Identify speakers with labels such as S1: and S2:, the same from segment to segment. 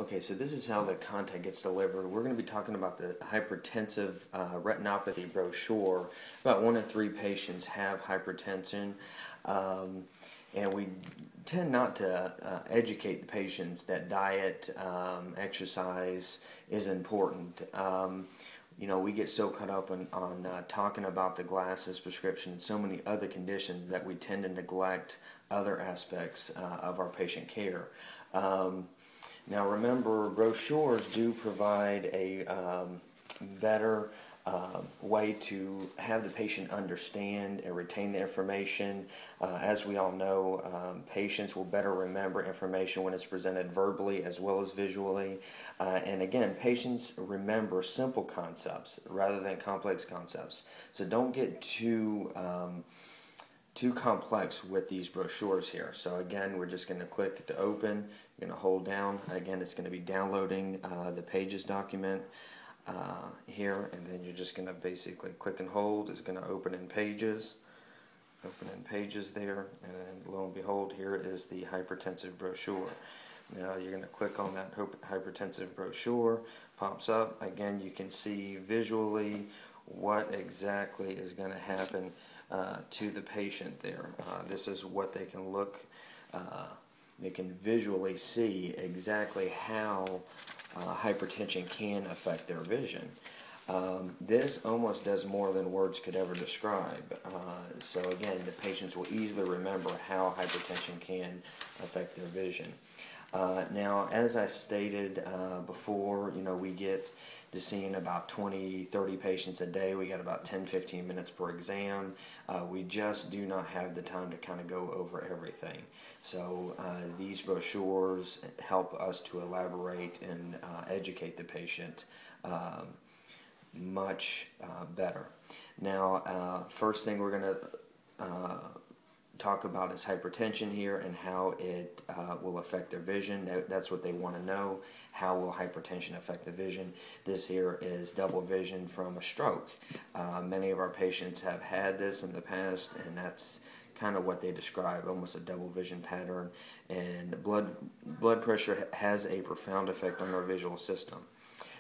S1: Okay, so this is how the content gets delivered. We're going to be talking about the hypertensive retinopathy brochure. About 1 in 3 patients have hypertension, and we tend not to educate the patients that diet, exercise is important. We get so caught up on talking about the glasses prescription and so many other conditions that we tend to neglect other aspects of our patient care. Now remember, brochures do provide a better way to have the patient understand and retain the information. As we all know, patients will better remember information when it's presented verbally as well as visually. And again, patients remember simple concepts rather than complex concepts. So don't get too complex with these brochures here. So again, we're just going to click to open. You're going to hold down. Again, it's going to be downloading the Pages document here, and then you're just going to basically click and hold. It's going to open in Pages. Open in Pages there, and lo and behold, here is the hypertensive brochure. Now you're going to click on that hypertensive brochure. Pops up. Again, you can see visually what exactly is going to happen to the patient there. This is what they can look, they can visually see exactly how hypertension can affect their vision. This almost does more than words could ever describe. So again, the patients will easily remember how hypertension can affect their vision. Now, as I stated before, we get to seeing about 20-30 patients a day. We got about 10-15 minutes per exam. We just do not have the time to kind of go over everything. So these brochures help us to elaborate and educate the patient much better. Now, first thing we're going to talk about is hypertension here and how it will affect their vision. That's what they want to know. How will hypertension affect the vision? This here is double vision from a stroke. Many of our patients have had this in the past, and that's kind of what they describe, almost a double vision pattern. And blood pressure has a profound effect on our visual system.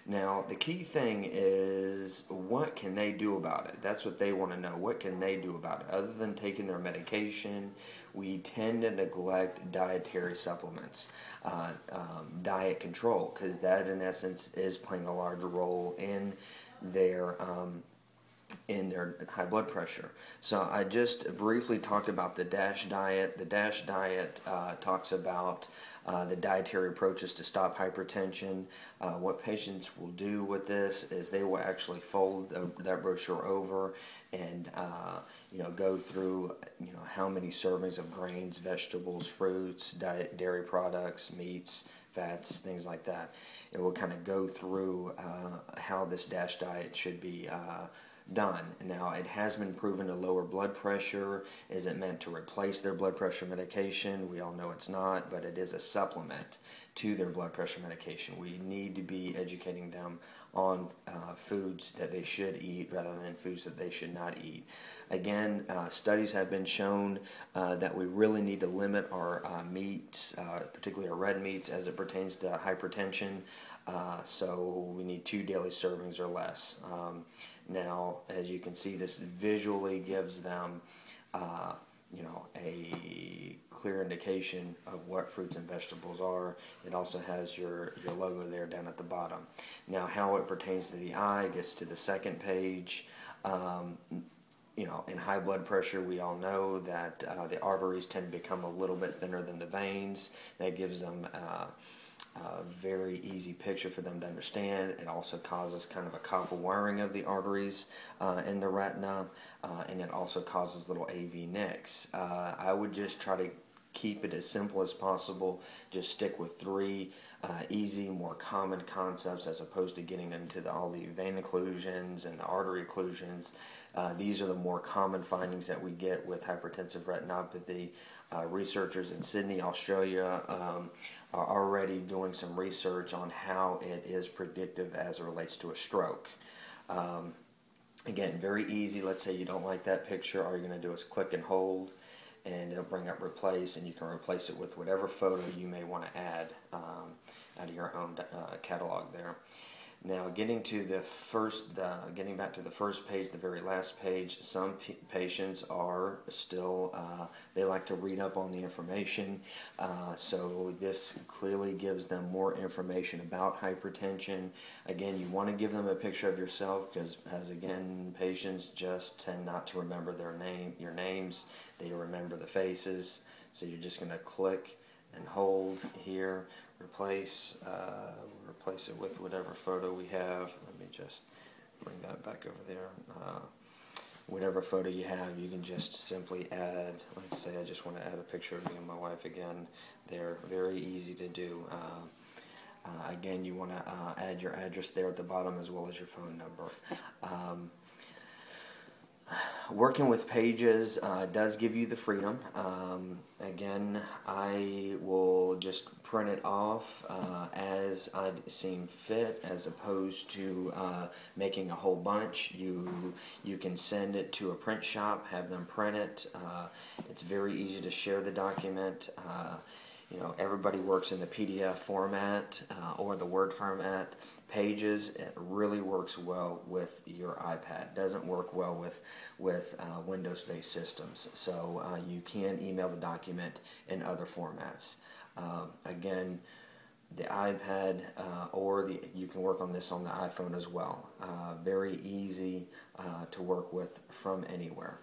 S1: Now, the key thing is, what can they do about it? That's what they want to know. What can they do about it? Other than taking their medication, we tend to neglect dietary supplements, diet control, because that, in essence, is playing a larger role in their high blood pressure. So I just briefly talked about the DASH diet. The DASH diet talks about the dietary approaches to stop hypertension. What patients will do with this is they will actually fold that brochure over and go through how many servings of grains, vegetables, fruits, dairy products, meats, fats, things like that. It will kind of go through how this DASH diet should be done. Now, it has been proven to lower blood pressure. Is it meant to replace their blood pressure medication? We all know it's not, but it is a supplement to their blood pressure medication. We need to be educating them on foods that they should eat rather than foods that they should not eat. Again, studies have been shown that we really need to limit our meats, particularly our red meats, as it pertains to hypertension. So we need 2 daily servings or less. Now, as you can see, this visually gives them a clear indication of what fruits and vegetables are. It also has your logo there down at the bottom. Now, how it pertains to the eye gets to the second page. In high blood pressure, we all know that the arteries tend to become a little bit thinner than the veins. That gives them a very easy picture for them to understand. It also causes kind of a copper wiring of the arteries in the retina, and it also causes little AV nicks. I would just try to keep it as simple as possible. Just stick with 3 easy, more common concepts as opposed to getting into all the vein occlusions and the artery occlusions. These are the more common findings that we get with hypertensive retinopathy. Researchers in Sydney, Australia, are already doing some research on how it is predictive as it relates to a stroke. Again, very easy. Let's say you don't like that picture. All you're going to do is click and hold. and it'll bring up replace, and you can replace it with whatever photo you may want to add out of your own catalog there. Now, getting back to the first page, the very last page, some patients are still, they like to read up on the information, so this clearly gives them more information about hypertension. Again, you want to give them a picture of yourself because, as again, patients just tend not to remember your names, they remember the faces, so you're just going to click and hold here, replace it with whatever photo we have. Let me just bring that back over there. Whatever photo you have, you can just simply add. Let's say I just want to add a picture of me and my wife again. They're very easy to do. Again, you want to add your address there at the bottom as well as your phone number. Working with pages does give you the freedom. Again, I will just print it off as I seem fit, as opposed to making a whole bunch. You can send it to a print shop, have them print it. It's very easy to share the document. You know, everybody works in the PDF format or the Word format. Pages, it really works well with your iPad. Doesn't work well with Windows-based systems. So you can email the document in other formats. Again, the iPad you can work on this on the iPhone as well. Very easy to work with from anywhere.